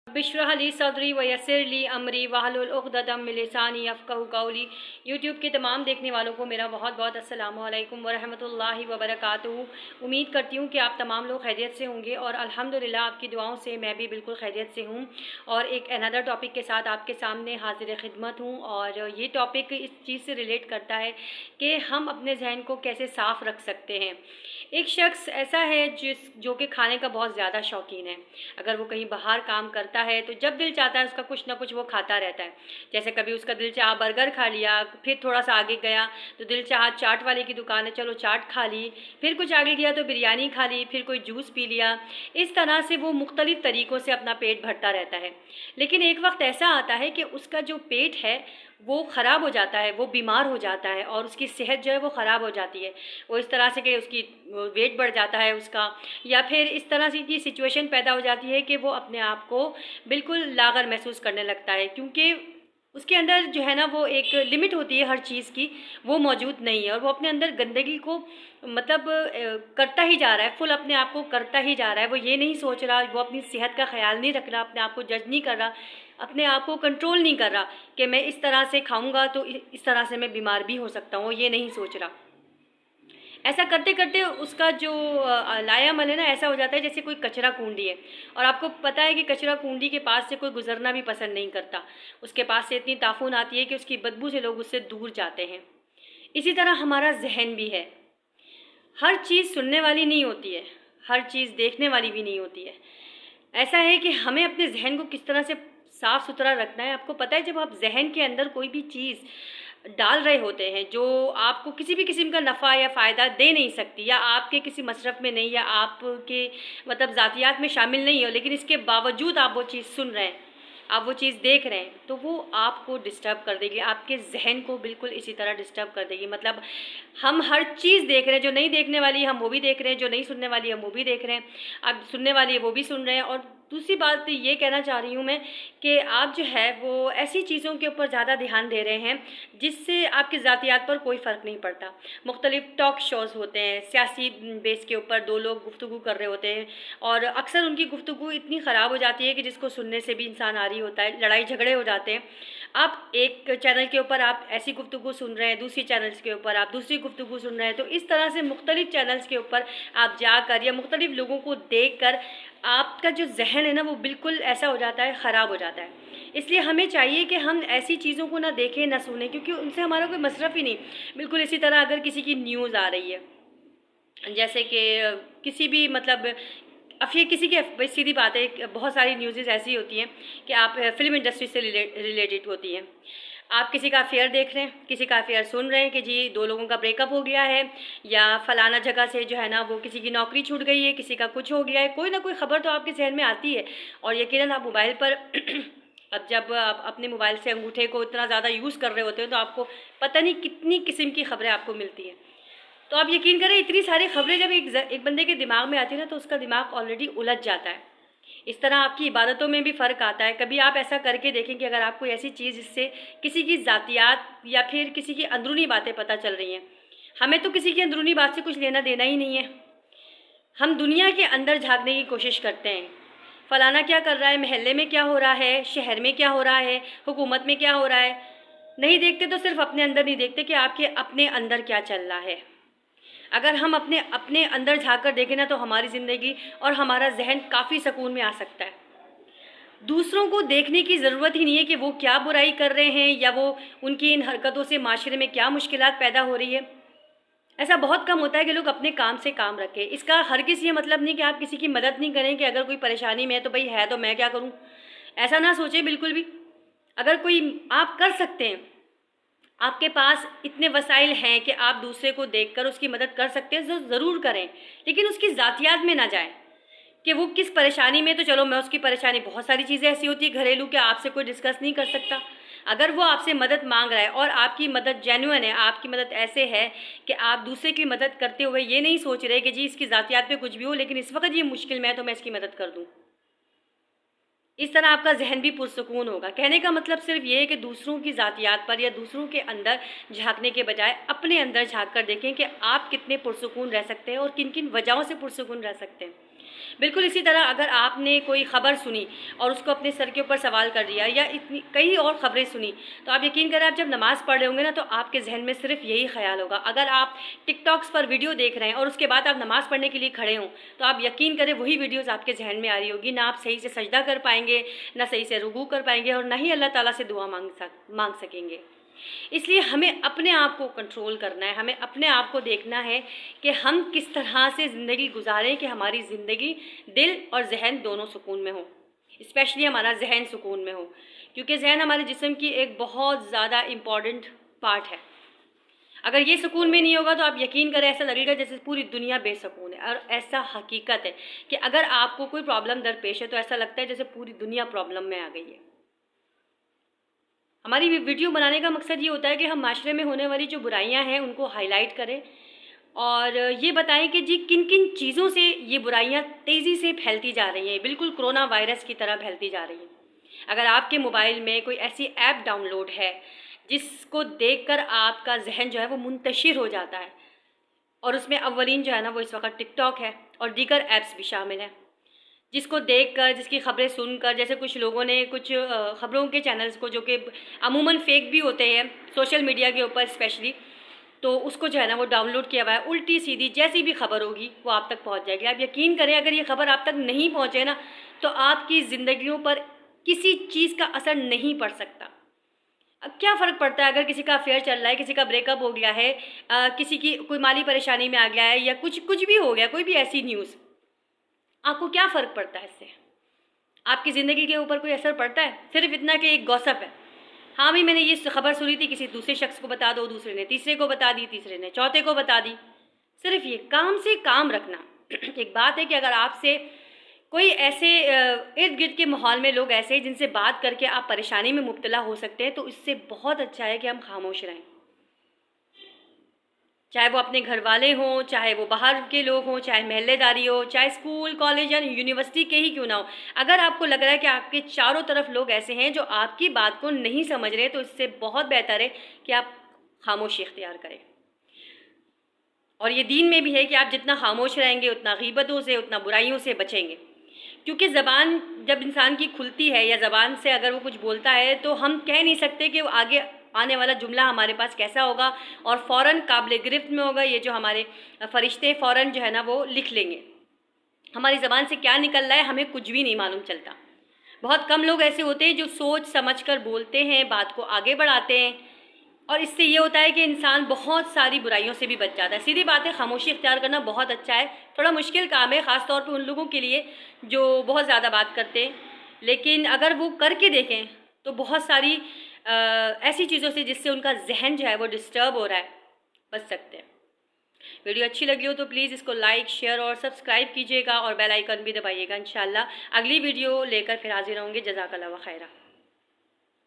बिशरह ली सदरी वयस्सिर ली अमरी वहलुल उक़दतम मिन लिसानी यफ़क़हू क़ौली। यूट्यूब के तमाम देखने वालों को मेरा बहुत बहुत अस्सलामु अलैकुम वरहमतुल्लाहि वबरकातुहू। उम्मीद करती हूँ कि आप तमाम लोग खैरियत से होंगे और अल्हम्दुलिल्लाह आपकी दुआओं से मैं भी बिल्कुल खैरियत से हूँ और एक अनदर टॉपिक के साथ आपके सामने हाजिर खिदमत हूँ। और ये टॉपिक इस चीज़ से रिलेट करता है कि हम अपने जहन को कैसे साफ़ रख सकते हैं। एक शख्स ऐसा है जो कि खाने का बहुत ज़्यादा शौकीन है। अगर वो कहीं बाहर काम करता है तो जब दिल चाहता है उसका कुछ ना कुछ वो खाता रहता है। जैसे कभी उसका दिल चाहा बर्गर खा लिया, फिर थोड़ा सा आगे गया तो दिल चाहा चाट वाले की दुकान है, चलो चाट खा ली, फिर कुछ आगे गया तो बिरयानी खा ली, फिर कोई जूस पी लिया। इस तरह से वो मुख्तलिफ़ तरीक़ों से अपना पेट भरता रहता है। लेकिन एक वक्त ऐसा आता है कि उसका जो पेट है वो ख़राब हो जाता है, वो बीमार हो जाता है और उसकी सेहत जो है वो ख़राब हो जाती है। वो इस तरह से कि उसकी वेट बढ़ जाता है उसका, या फिर इस तरह से की सिचुएशन पैदा हो जाती है कि वो अपने आप को बिल्कुल लाग़र महसूस करने लगता है, क्योंकि उसके अंदर जो है ना वो एक लिमिट होती है हर चीज़ की, वो मौजूद नहीं है और वो अपने अंदर गंदगी को मतलब करता ही जा रहा है, फुल अपने आप को करता ही जा रहा है। वो ये नहीं सोच रहा, वो अपनी सेहत का ख्याल नहीं रख रहा, अपने आप को जज नहीं कर रहा, अपने आप को कंट्रोल नहीं कर रहा कि मैं इस तरह से खाऊंगा तो इस तरह से मैं बीमार भी हो सकता हूँ, ये नहीं सोच रहा। ऐसा करते करते उसका जो लायामल है ना, ऐसा हो जाता है जैसे कोई कचरा कुंडी है और आपको पता है कि कचरा कुंडी के पास से कोई गुजरना भी पसंद नहीं करता। उसके पास से इतनी ताफून आती है कि उसकी बदबू से लोग उससे दूर जाते हैं। इसी तरह हमारा जहन भी है। हर चीज़ सुनने वाली नहीं होती है, हर चीज़ देखने वाली भी नहीं होती है। ऐसा है कि हमें अपने जहन को किस तरह से साफ़ सुथरा रखना है। आपको पता है जब आप जहन के अंदर कोई भी चीज़ डाल रहे होते हैं जो आपको किसी भी किस्म का नफ़ा या फ़ायदा दे नहीं सकती, या आपके किसी मसरफ़ में नहीं, या आपके मतलब ज़ातियात में शामिल नहीं हो, लेकिन इसके बावजूद आप वो चीज़ सुन रहे हैं, आप वो चीज़ देख रहे हैं, तो वो आपको डिस्टर्ब कर देगी, आपके जहन को बिल्कुल इसी तरह डिस्टर्ब कर देगी। मतलब हम हर चीज़ देख रहे हैं, जो नहीं देखने वाली है हम वो भी देख रहे हैं, जो नहीं सुनने वाली है हम वो भी देख रहे हैं, अब सुनने वाली है वो भी सुन रहे हैं। और दूसरी बात तो ये कहना चाह रही हूँ मैं कि आप जो है वो ऐसी चीज़ों के ऊपर ज़्यादा ध्यान दे रहे हैं जिससे आपकी ज़ातियात पर कोई फ़र्क नहीं पड़ता। मुख्तलिफ़ टॉक शोज़ होते हैं, सियासी बेस के ऊपर दो लोग गुफ्तगू कर रहे होते हैं और अक्सर उनकी गुफ्तगू इतनी ख़राब हो जाती है कि जिसको सुनने से भी इंसान आरी होता है, लड़ाई झगड़े हो जाते हैं। आप एक चैनल के ऊपर आप ऐसी गुफ्तगू सुन रहे हैं, दूसरी चैनल्स के ऊपर आप दूसरी गुफ्तगू सुन रहे हैं, तो इस तरह से मुख्तलिफ़ चैनल्स के ऊपर आप जाकर या मुख्तलिफ़ लोगों को देख कर आपका जो जहन है ना वो बिल्कुल ऐसा हो जाता है, ख़राब हो जाता है। इसलिए हमें चाहिए कि हम ऐसी चीज़ों को ना देखें ना सुनें, क्योंकि उनसे हमारा कोई मसरफ़ ही नहीं। बिल्कुल इसी तरह अगर किसी की न्यूज़ आ रही है, जैसे कि किसी भी मतलब अब ये किसी की सीधी बात है, बहुत सारी न्यूज़ेज़ ऐसी होती हैं कि आप फ़िल्म इंडस्ट्री से रिलेटेड होती हैं। आप किसी का अफेयर देख रहे हैं, किसी का अफेयर सुन रहे हैं कि जी दो लोगों का ब्रेकअप हो गया है, या फ़लाना जगह से जो है ना वो किसी की नौकरी छूट गई है, किसी का कुछ हो गया है, कोई ना कोई ख़बर तो आपके जहन में आती है। और यकीनन आप मोबाइल पर अब जब आप अपने मोबाइल से अंगूठे को इतना ज़्यादा यूज़ कर रहे होते हैं तो आपको पता नहीं कितनी किस्म की ख़बरें आपको मिलती हैं। तो आप यकीन करें इतनी सारी ख़बरें जब एक बंदे के दिमाग में आती है ना तो उसका दिमाग ऑलरेडी उलझ जाता है। इस तरह आपकी इबादतों में भी फ़र्क आता है। कभी आप ऐसा करके देखें कि अगर आपको ऐसी चीज़ जिससे किसी की ज़ातियात या फिर किसी की अंदरूनी बातें पता चल रही हैं, हमें तो किसी की अंदरूनी बात से कुछ लेना देना ही नहीं है। हम दुनिया के अंदर झांकने की कोशिश करते हैं, फ़लाना क्या कर रहा है, महल्ले में क्या हो रहा है, शहर में क्या हो रहा है, हुकूमत में क्या हो रहा है। नहीं देखते तो सिर्फ अपने अंदर नहीं देखते कि आपके अपने अंदर क्या चल रहा है। अगर हम अपने अंदर झाँक कर देखें ना तो हमारी ज़िंदगी और हमारा जहन काफ़ी सुकून में आ सकता है। दूसरों को देखने की ज़रूरत ही नहीं है कि वो क्या बुराई कर रहे हैं या वो उनकी इन हरकतों से माशरे में क्या मुश्किलात पैदा हो रही है। ऐसा बहुत कम होता है कि लोग अपने काम से काम रखें। इसका हरगिज़ ये मतलब नहीं कि आप किसी की मदद नहीं करें कि अगर कोई परेशानी में है तो भाई है तो मैं क्या करूँ, ऐसा ना सोचें बिल्कुल भी। अगर कोई आप कर सकते हैं, आपके पास इतने वसाइल हैं कि आप दूसरे को देखकर उसकी मदद कर सकते हैं तो ज़रूर करें, लेकिन उसकी ज़ातियात में ना जाएं कि वो किस परेशानी में, तो चलो मैं उसकी परेशानी, बहुत सारी चीज़ें ऐसी होती है घरेलू कि आपसे कोई डिस्कस नहीं कर सकता। अगर वो आपसे मदद मांग रहा है और आपकी मदद जेन्युइन है, आपकी मदद ऐसे है कि आप दूसरे की मदद करते हुए ये नहीं सोच रहे कि जी इसकी ज़ातियात में कुछ भी हो लेकिन इस वक्त ये मुश्किल में है तो मैं इसकी मदद कर दूँ, इस तरह आपका जहन भी पुरसुकून होगा। कहने का मतलब सिर्फ ये है कि दूसरों की ज़ातियात पर या दूसरों के अंदर झांकने के बजाय अपने अंदर झांक कर देखें कि आप कितने पुरसुकून रह सकते हैं और किन किन वजहों से पुरसुकून रह सकते हैं। بالکل اسی طرح اگر آپ نے کوئی خبر سنی اور اس کو اپنے سر کے اوپر سوال کر دیا یا اتنی کئی اور خبریں سنی، تو آپ یقین کریں آپ جب نماز پڑھ رہے ہوں گے نا تو آپ کے ذہن میں صرف یہی خیال ہوگا۔ اگر آپ ٹک ٹاکس پر ویڈیو دیکھ رہے ہیں اور اس کے بعد آپ نماز پڑھنے کے لیے کھڑے ہوں تو آپ یقین کریں وہی ویڈیوز آپ کے ذہن میں آ رہی ہوگی، نہ آپ صحیح سے سجدہ کر پائیں گے، نہ صحیح سے رکوع کر پائیں گے، اور نہ ہی اللہ تعالیٰ سے دعا مانگ سکیں گے۔ اس لیے ہمیں اپنے آپ کو کنٹرول کرنا ہے، ہمیں اپنے آپ کو دیکھنا ہے کہ ہم کس طرح سے زندگی گزاریں کہ ہماری زندگی دل اور ذہن دونوں سکون میں ہوں، اسپیشلی ہمارا ذہن سکون میں ہو، کیونکہ ذہن ہمارے جسم کی ایک بہت زیادہ امپورٹنٹ پارٹ ہے۔ اگر یہ سکون میں نہیں ہوگا تو آپ یقین کریں ایسا لگے گا جیسے پوری دنیا بے سکون ہے، اور ایسا حقیقت ہے کہ اگر آپ کو کوئی پرابلم درپیش ہے تو ایسا لگتا ہے جیسے پوری دنیا پرابلم میں آ گئی ہے۔ ہماری ویڈیو بنانے کا مقصد یہ ہوتا ہے کہ ہم معاشرے میں ہونے والی جو برائیاں ہیں ان کو ہائی لائٹ کریں اور یہ بتائیں کہ جی کن کن چیزوں سے یہ برائیاں تیزی سے پھیلتی جا رہی ہیں، بالکل کرونا وائرس کی طرح پھیلتی جا رہی ہیں۔ اگر آپ کے موبائل میں کوئی ایسی ایپ ڈاؤن لوڈ ہے جس کو دیکھ کر آپ کا ذہن جو ہے وہ منتشر ہو جاتا ہے، اور اس میں اولین جو ہے نا وہ اس وقت ٹک ٹاک ہے اور دیگر ایپس بھی شامل ہیں، جس کو دیکھ کر، جس کی خبریں سن کر، جیسے کچھ لوگوں نے کچھ خبروں کے چینلز کو جو کہ عموماً فیک بھی ہوتے ہیں سوشل میڈیا کے اوپر اسپیشلی، تو اس کو جو ہے نا وہ ڈاؤن لوڈ کیا ہوا ہے، الٹی سیدھی جیسی بھی خبر ہوگی وہ آپ تک پہنچ جائے گی۔ آپ یقین کریں اگر یہ خبر آپ تک نہیں پہنچے نا تو آپ کی زندگیوں پر کسی چیز کا اثر نہیں پڑ سکتا۔ اب کیا فرق پڑتا ہے اگر کسی کا افیئر چل رہا ہے، کسی کا بریک اپ ہو گیا ہے، کسی کی کوئی مالی پریشانی میں آ گیا ہے، یا کچھ بھی ہو گیا، کوئی بھی ایسی نیوز، آپ کو کیا فرق پڑتا ہے اس سے؟ آپ کی زندگی کے اوپر کوئی اثر پڑتا ہے؟ صرف اتنا کہ ایک گوسپ ہے، ہاں بھی میں نے یہ خبر سنی تھی، کسی دوسرے شخص کو بتا دو، دوسرے نے تیسرے کو بتا دی، تیسرے نے چوتھے کو بتا دی، صرف یہ کام سے کام رکھنا۔ ایک بات ہے کہ اگر آپ سے کوئی ایسے ارد گرد کے ماحول میں لوگ ایسے ہیں جن سے بات کر کے آپ پریشانی میں مبتلا ہو سکتے ہیں تو اس سے بہت اچھا ہے کہ ہم خاموش رہیں، چاہے وہ اپنے گھر والے ہوں، چاہے وہ باہر کے لوگ ہوں، چاہے محلے داری ہو، چاہے اسکول کالج یا یونیورسٹی کے ہی کیوں نہ ہو۔ اگر آپ کو لگ رہا ہے کہ آپ کے چاروں طرف لوگ ایسے ہیں جو آپ کی بات کو نہیں سمجھ رہے تو اس سے بہت بہتر ہے کہ آپ خاموشی اختیار کریں۔ اور یہ دین میں بھی ہے کہ آپ جتنا خاموش رہیں گے اتنا غیبتوں سے، اتنا برائیوں سے بچیں گے، کیونکہ زبان جب انسان کی کھلتی ہے یا زبان سے اگر وہ کچھ بولتا ہے تو ہم کہہ نہیں سکتے کہ وہ آگے آنے والا جملہ ہمارے پاس کیسا ہوگا، اور فوراً قابل گرفت میں ہوگا۔ یہ جو ہمارے فرشتے فوراً جو ہے نا وہ لکھ لیں گے، ہماری زبان سے کیا نکل رہا ہے ہمیں کچھ بھی نہیں معلوم چلتا۔ بہت کم لوگ ایسے ہوتے ہیں جو سوچ سمجھ کر بولتے ہیں، بات کو آگے بڑھاتے ہیں، اور اس سے یہ ہوتا ہے کہ انسان بہت ساری برائیوں سے بھی بچ جاتا ہے۔ سیدھی بات ہے، خاموشی اختیار کرنا بہت اچھا ہے، تھوڑا مشکل کام ہے خاص طور پہ ان لوگوں کے لیے جو بہت زیادہ بات کرتے ہیں، لیکن اگر وہ کر کے دیکھیں تو بہت ساری ایسی چیزوں سے جس سے ان کا ذہن جو ہے وہ ڈسٹرب ہو رہا ہے بچ سکتے ہیں۔ ویڈیو اچھی لگی ہو تو پلیز اس کو لائک، شیئر اور سبسکرائب کیجیے گا، اور بیل آئیکن بھی دبائیے گا۔ انشاءاللہ اگلی ویڈیو لے کر پھر حاضر ہوں گے۔ جزاک اللہ خیرہ۔